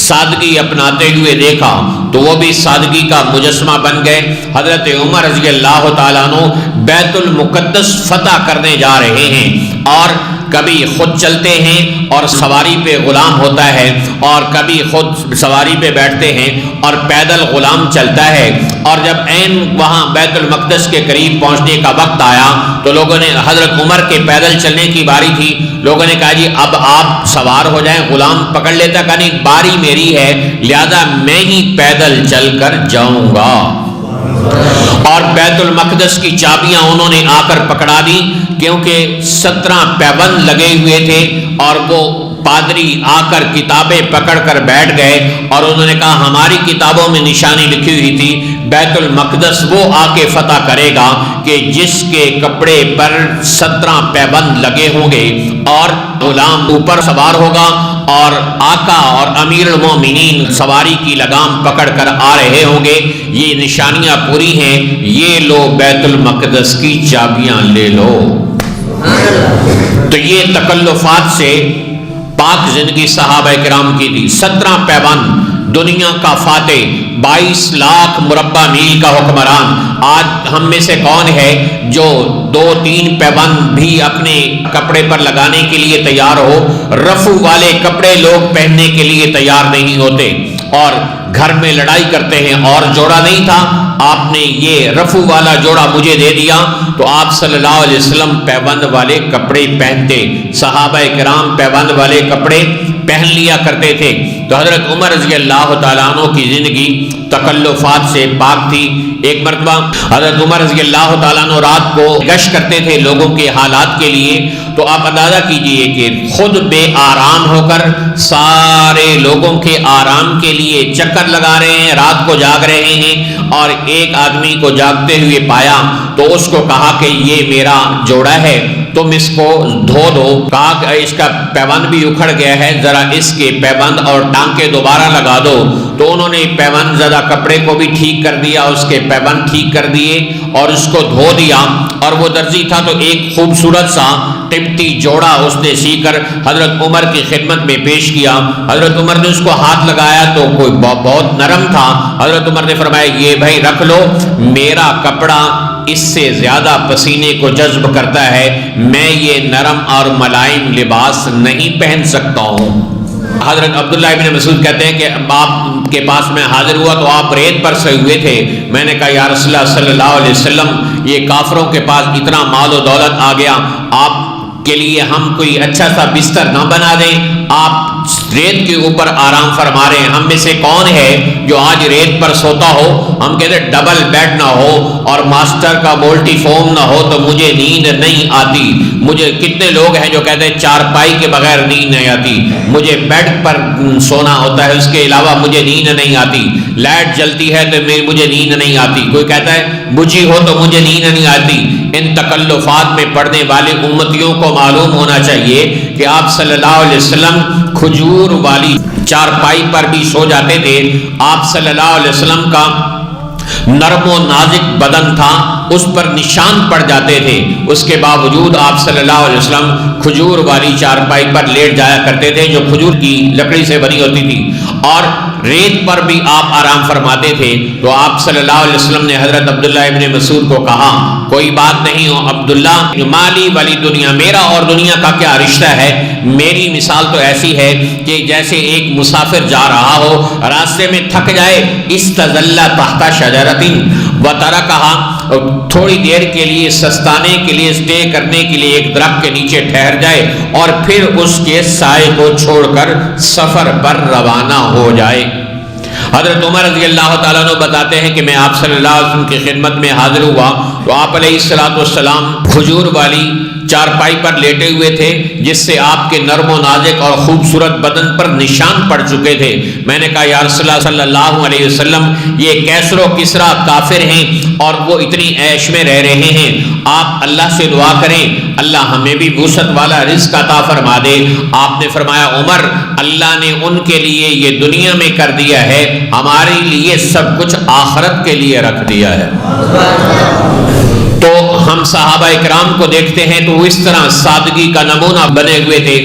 سادگی اپناتے ہوئے دیکھا تو وہ بھی سادگی کا مجسمہ بن گئے۔ حضرت عمر رضی اللہ تعالیٰ عنہ بیت المقدس فتح کرنے جا رہے ہیں اور کبھی خود چلتے ہیں اور سواری پہ غلام ہوتا ہے، اور کبھی خود سواری پہ بیٹھتے ہیں اور پیدل غلام چلتا ہے۔ اور جب عین وہاں بیت المقدس کے قریب پہنچنے کا وقت آیا تو لوگوں نے، حضرت عمر کے پیدل چلنے کی باری تھی، لوگوں نے کہا جی اب آپ سوار ہو جائیں، غلام پکڑ لیتا، کہا نہیں باری میری ہے لہذا میں ہی پیدل چل کر جاؤں گا۔ اور بیت المقدس کی چابیاں انہوں نے آ کر پکڑا دی، کیونکہ 17 پیبند لگے ہوئے تھے، اور وہ پادری آ کر کتابیں پکڑ کر بیٹھ گئے اور انہوں نے کہا ہماری کتابوں میں نشانی لکھی ہوئی تھی بیت المقدس وہ آ کے فتح کرے گا کہ جس کے کپڑے پر 17 پیبند لگے ہوں گے اور غلام اوپر سوار ہوگا اور آقا اور امیر المومنین سواری کی لگام پکڑ کر آ رہے ہوں گے۔ یہ نشانیاں پوری ہیں، یہ لو بیت المقدس کی چابیاں لے لو۔ تو یہ تکلفات سے پاک زندگی صحابہ کرام کی تھی۔ 17 پیبند، دنیا کا فاتح، 22 لاکھ مربع میل کا حکمران۔ آج ہم میں سے کون ہے جو 2-3 پیبند بھی اپنے کپڑے پر لگانے کے لیے تیار ہو؟ رفو والے کپڑے لوگ پہننے کے لیے تیار نہیں ہوتے، اور گھر میں لڑائی کرتے ہیں اور جوڑا نہیں تھا، آپ نے یہ رفو والا جوڑا مجھے دے دیا، تو آپ صلی اللہ علیہ وسلم پیبند والے کپڑے پہنتے۔ صحابہ کرام پیبند والے کپڑے پہن لیا کرتے تھے۔ تو حضرت عمر رضی اللہ تعالیٰ عنہ کی زندگی تکلفات سے پاک تھی۔ ایک مرتبہ حضرت عمر رضی اللہ تعالیٰ عنہ رات کو گشت کرتے تھے لوگوں کے حالات کے لیے، تو آپ اندازہ کیجئے کہ خود بے آرام ہو کر سارے لوگوں کے آرام کے لیے چکر لگا رہے ہیں، رات کو جاگ رہے ہیں، اور ایک آدمی کو جاگتے ہوئے پایا تو اس کو کہا کہ یہ میرا جوڑا ہے، تم اس کو دھو دو۔ کہا کہ اس کا پیبند بھی اکھڑ گیا ہے، ذرا اس کے پیبند اور ٹانکے دوبارہ لگا دو۔ تو انہوں نے پیبند زدہ کپڑے کو بھی ٹھیک کر دیا، اس کے پیبند ٹھیک کر دیے اور اس کو دھو دیا، اور وہ درزی تھا تو ایک خوبصورت سا قیمتی جوڑا اس نے سی کر حضرت عمر کی خدمت میں پیش کیا۔ حضرت عمر نے اس کو ہاتھ لگایا تو کوئی بہت نرم تھا۔ حضرت عمر نے فرمایا یہ بھائی رکھ لو، میرا کپڑا اس سے زیادہ پسینے کو جذب کرتا ہے، میں یہ نرم اور ملائم لباس نہیں پہن سکتا ہوں۔ حضرت عبداللہ ابن مسعود کہتے ہیں کہ آپ کے پاس میں حاضر ہوا تو آپ ریت پر سوئے ہوئے تھے۔ میں نے کہا یا رسول اللہ صلی اللہ علیہ وسلم، یہ کافروں کے پاس اتنا مال و دولت آ گیا، آپ کے لیے ہم کوئی اچھا سا بستر نہ بنا دیں، آپ ریت کے اوپر آرام فرما رہے ہیں۔ ہم میں سے کون ہے جو آج ریت پر سوتا ہو؟ ہم کہتے ہیں ڈبل بیڈ نہ ہو اور ماسٹر کا مولٹی فوم نہ ہو تو مجھے نیند نہیں آتی۔ مجھے کتنے لوگ ہیں جو کہتے ہیں چارپائی کے بغیر نیند نہیں آتی، مجھے بیڈ پر سونا ہوتا ہے، اس کے علاوہ مجھے نیند نہیں آتی۔ لائٹ جلتی ہے تو مجھے نیند نہیں آتی، کوئی کہتا ہے بجھی ہو تو مجھے نیند نہیں آتی۔ ان تکلفات میں پڑنے والے امتیوں کو معلوم ہونا چاہیے کہ آپ صلی اللہ علیہ وسلم کھجور والی چارپائی پر بھی سو جاتے تھے۔ آپ صلی اللہ علیہ وسلم کا نرم و نازک بدن تھا، اس پر نشان پڑ جاتے تھے، اس کے باوجود آپ صلی اللہ علیہ وسلم کھجور والی چارپائی پر لیٹ جایا کرتے تھے جو کھجور کی لکڑی سے بنی ہوتی تھی، اور ریت پر بھی آپ آرام فرماتے تھے۔ تو آپ صلی اللہ علیہ وسلم نے حضرت عبداللہ ابن مسعود کو کہا کوئی بات نہیں ہو عبداللہ، مالی والی دنیا، میرا اور دنیا کا کیا رشتہ ہے؟ میری مثال تو ایسی ہے کہ جیسے ایک مسافر جا رہا ہو، راستے میں تھک جائے، استظل تحت شجرۃ وترکھا، تھوڑی دیر کے لیے سستانے کے لیے، اسٹے کرنے کے لیے ایک درخت کے نیچے ٹھہر جائے اور پھر اس کے سائے کو چھوڑ کر سفر پر روانہ ہو جائے۔ حضرت عمر رضی اللہ تعالیٰ عنہ بتاتے ہیں کہ میں آپ صلی اللہ علیہ وسلم کی خدمت میں حاضر ہوا تو آپ علیہ السلام کھجور والی چارپائی پر لیٹے ہوئے تھے، جس سے آپ کے نرم و نازک اور خوبصورت بدن پر نشان پڑ چکے تھے۔ میں نے کہا یا رسول اللہ صلی اللہ علیہ وسلم، یہ کیسر و کسریٰ کافر ہیں اور وہ اتنی عیش میں رہ رہے ہیں، آپ اللہ سے دعا کریں اللہ ہمیں بھی وسعت والا رزق عطا فرما دے۔ آپ نے فرمایا عمر، اللہ نے ان کے لیے یہ دنیا میں کر دیا ہے، ہمارے لیے سب کچھ آخرت کے لیے رکھ دیا ہے۔ تو ہم صحابہ کرام کو دیکھتے ہیں تو وہ اس طرح سادگی کا نمونہ بنے ہوئے تھے۔